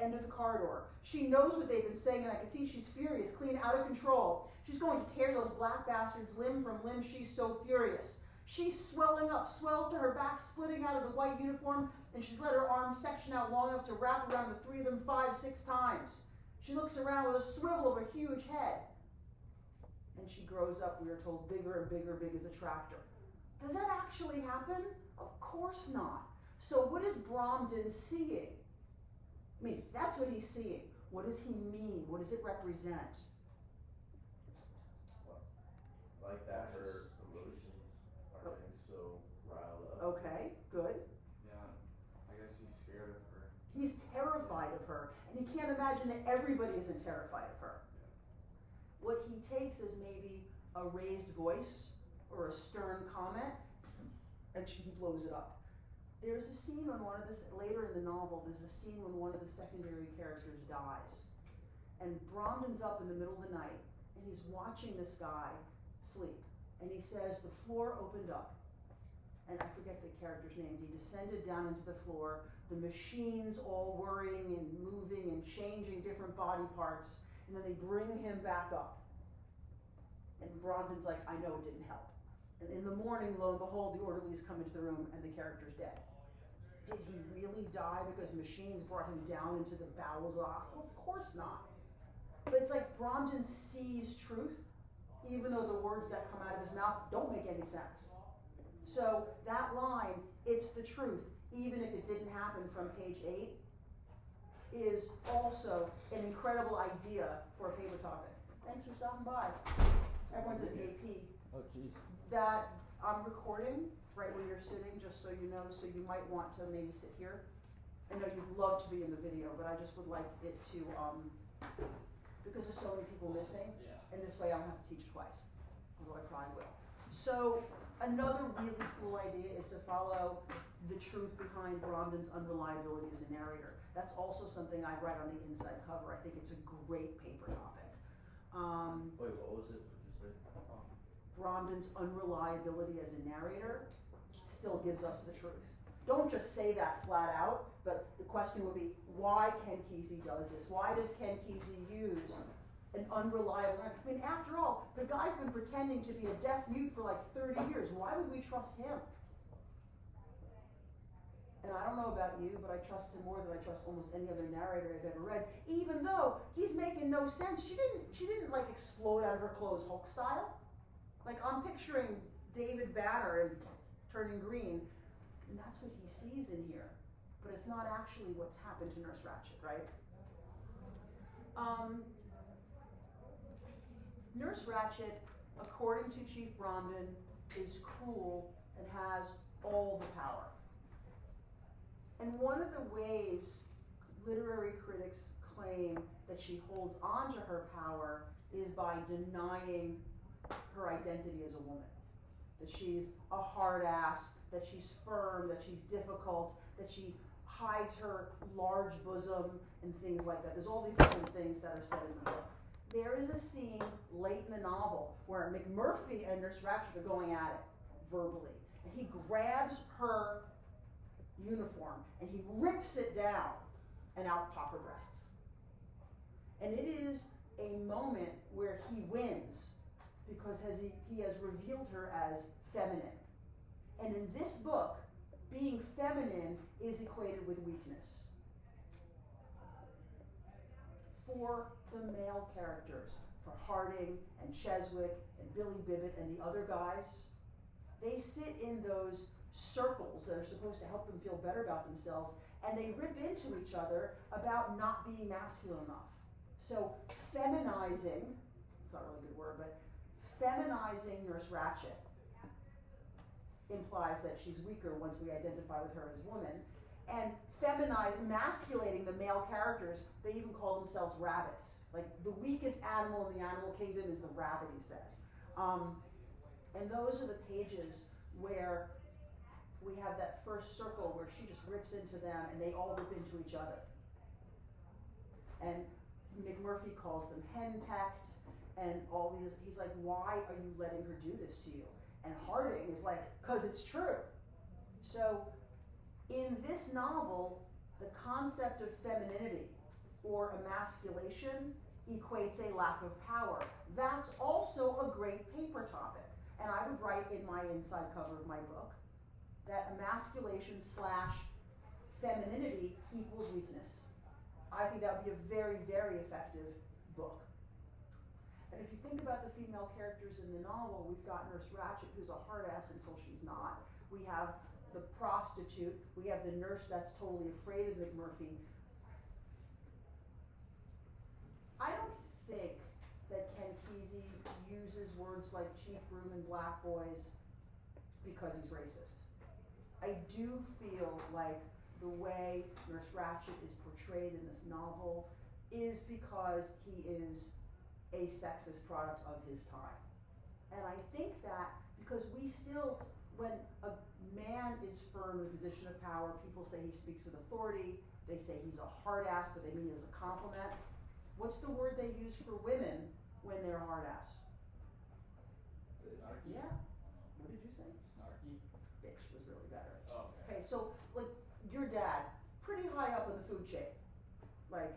end of the corridor. She knows what they've been saying, and I can see she's furious, clean, out of control. She's going to tear those black bastards limb from limb. She's so furious. She's swelling up, swells to her back, splitting out of the white uniform, and she's let her arms section out long enough to wrap around the three of them 5, 6 times. She looks around with a swivel of her huge head. And she grows up, we are told, bigger and bigger, big as a tractor. Does that actually happen? Of course not. So what is Bromden seeing? I mean, that's what he's seeing. What does he mean? What does it represent? Like that, her emotions are getting so riled up. Okay, good. Yeah, I guess he's scared of her. He's terrified of her, and he can't imagine that everybody isn't terrified of her. Yeah. What he takes is maybe a raised voice or a stern comment, and he blows it up. There's a scene when later in the novel, there's a scene when one of the secondary characters dies. And Bromden's up in the middle of the night, and he's watching this guy sleep. And he says, the floor opened up. And I forget the character's name. He descended down into the floor, the machines all whirring and moving and changing different body parts, and then they bring him back up. And Bromden's like, I know it didn't help. And in the morning, lo and behold, the orderlies come into the room and the character's dead. Did he really die because machines brought him down into the bowels of the hospital? Of course not. But it's like Bromden sees truth, even though the words that come out of his mouth don't make any sense. So that line, it's the truth, even if it didn't happen, from page 8, is also an incredible idea for a paper topic. Thanks for stopping by. Everyone's at the AP. Oh, jeez. That I'm recording right where you're sitting, just so you know, so you might want to maybe sit here. I know you'd love to be in the video, but I just would like it to, because there's so many people missing, and this way I don't have to teach twice, although I probably will. So another really cool idea is to follow the truth behind Bromden's unreliability as a narrator. That's also something I write on the inside cover. I think it's a great paper topic. Wait, what was it? What did you say? Bromden's unreliability as a narrator still gives us the truth. Don't just say that flat out, but the question would be, why Ken Kesey does this? Why does Ken Kesey use an unreliable, I mean, after all, the guy's been pretending to be a deaf mute for like 30 years. Why would we trust him? And I don't know about you, but I trust him more than I trust almost any other narrator I've ever read, even though he's making no sense. She didn't like explode out of her clothes Hulk style. Like, I'm picturing David Banner and turning green, and that's what he sees in here. But it's not actually what's happened to Nurse Ratched, right? Nurse Ratched, according to Chief Bromden, is cruel and has all the power. And one of the ways literary critics claim that she holds on to her power is by denying her identity as a woman. That she's a hard ass, that she's firm, that she's difficult, that she hides her large bosom and things like that. There's all these different things that are said in the book. There is a scene late in the novel where McMurphy and Nurse Ratched are going at it verbally. And he grabs her uniform and he rips it down, and out pop her breasts. And it is a moment where he wins, because he has revealed her as feminine. And in this book, being feminine is equated with weakness. For the male characters, for Harding and Cheswick and Billy Bibbit and the other guys, they sit in those circles that are supposed to help them feel better about themselves, and they rip into each other about not being masculine enough. So feminizing, it's not really a good word, but feminizing Nurse Ratched implies that she's weaker once we identify with her as woman. And emasculating the male characters, they even call themselves rabbits. Like, the weakest animal in the animal kingdom is the rabbit, he says. And those are the pages where we have that first circle where she just rips into them and they all rip into each other. And McMurphy calls them henpecked and all these. He's like, why are you letting her do this to you? And Harding is like, because it's true. So in this novel, the concept of femininity or emasculation equates a lack of power. That's also a great paper topic. And I would write in my inside cover of my book that emasculation / femininity equals weakness. I think that would be a very, very effective book. And if you think about the female characters in the novel, we've got Nurse Ratched, who's a hard ass until she's not. We have the prostitute. We have the nurse that's totally afraid of McMurphy. I don't think that Ken Kesey uses words like cheap room and black boys because he's racist. I do feel like the way Nurse Ratched is portrayed in this novel is because he is a sexist product of his time. And I think that because we still, when a man is firm in a position of power, people say he speaks with authority, they say he's a hard ass, but they mean it as a compliment. What's the word they use for women when they're a hard ass? Snarky? Yeah. What did you say? Snarky? Bitch was really better. Oh, okay. Okay, so like your dad, pretty high up in the food chain, like,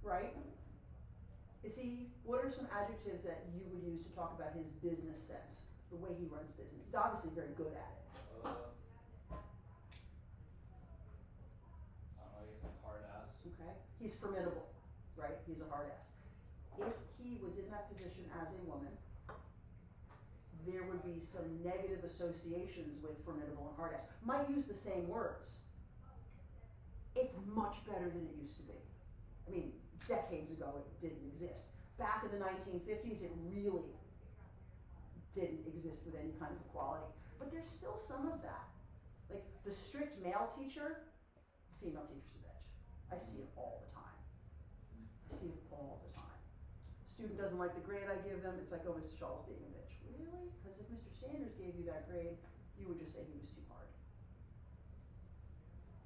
right? Is he? What are some adjectives that you would use to talk about his business sense, the way he runs business? He's obviously very good at it. I don't know, I guess like hard ass. Okay, he's formidable, right? He's a hard ass. If he was in that position as a woman, there would be some negative associations with formidable and hard ass. Might use the same words. It's much better than it used to be. I mean, decades ago it didn't exist. Back in the 1950s, it really didn't exist with any kind of equality. But there's still some of that. Like the strict male teacher, female teacher's a bitch. I see it all the time. I see it all the time. Student doesn't like the grade I give them, it's like, oh, Mr. Shaw's being a bitch. Really? Because if Mr. Sanders gave you that grade, you would just say he was too hard.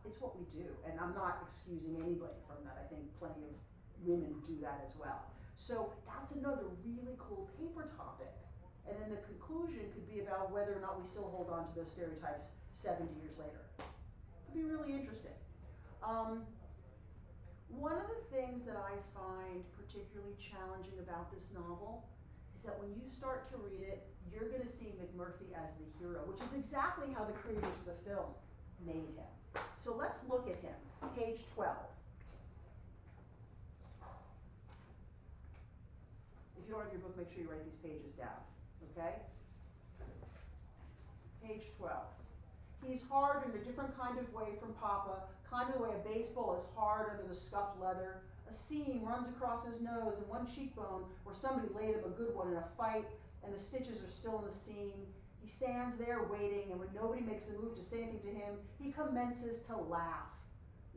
It's what we do, and I'm not excusing anybody from that. I think plenty of women do that as well. So that's another really cool paper topic. And then the conclusion could be about whether or not we still hold on to those stereotypes 70 years later. Could be really interesting. One of the things that I find particularly challenging about this novel is that when you start to read it, you're going to see McMurphy as the hero, which is exactly how the creators of the film made him. So let's look at him. Page 12. If you don't have your book, make sure you write these pages down, okay? Page 12. He's hard in a different kind of way from Papa, kind of the way a baseball is hard under the scuffed leather. A seam runs across his nose and one cheekbone where somebody laid him a good one in a fight, and the stitches are still in the seam. He stands there waiting, and when nobody makes a move to say anything to him, he commences to laugh.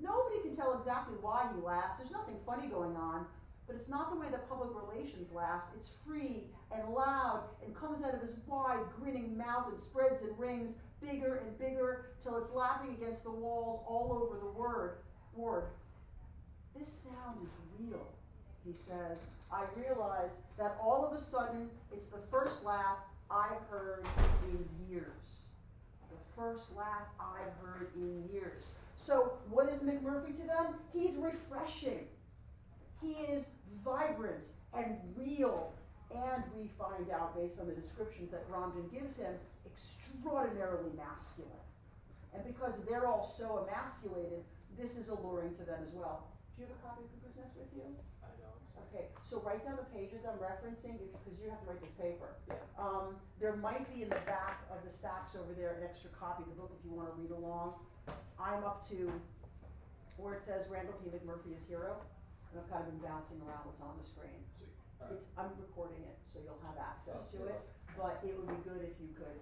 Nobody can tell exactly why he laughs. There's nothing funny going on, but it's not the way that public relations laughs. It's free and loud and comes out of his wide, grinning mouth and spreads and rings bigger and bigger till it's lapping against the walls all over the ward. This sound is real, he says. I realize that all of a sudden it's the first laugh I've heard in years. The first laugh I've heard in years. So what is McMurphy to them? He's refreshing. He is vibrant and real, and we find out based on the descriptions that Ramjan gives him, extraordinarily masculine. And because they're all so emasculated, this is alluring to them as well. Do you have a copy of Cuckoo's Nest with you? I don't. Okay, so write down the pages I'm referencing because you have to write this paper. Yeah. There might be in the back of the stacks over there an extra copy of the book if you want to read along. I'm up to where it says Randall P. McMurphy is hero, and I've kind of been bouncing around what's on the screen. Sweet. All right. I'm recording it, so you'll have access Oh, to so- it, but it would be good if you could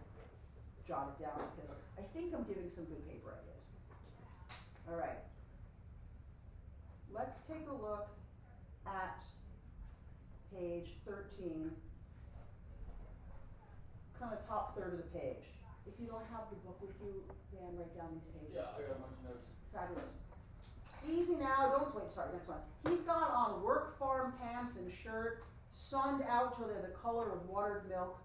jot it down because I think I'm giving some good paper ideas. All right. Let's take a look at page 13, kind of top third of the page. If you don't have the book with you, Dan, write down these pages. Yeah, I got a bunch of notes. Fabulous. Easy now, don't wait, sorry, next one. He's got on work farm pants and shirt, sunned out till they're the color of watered milk,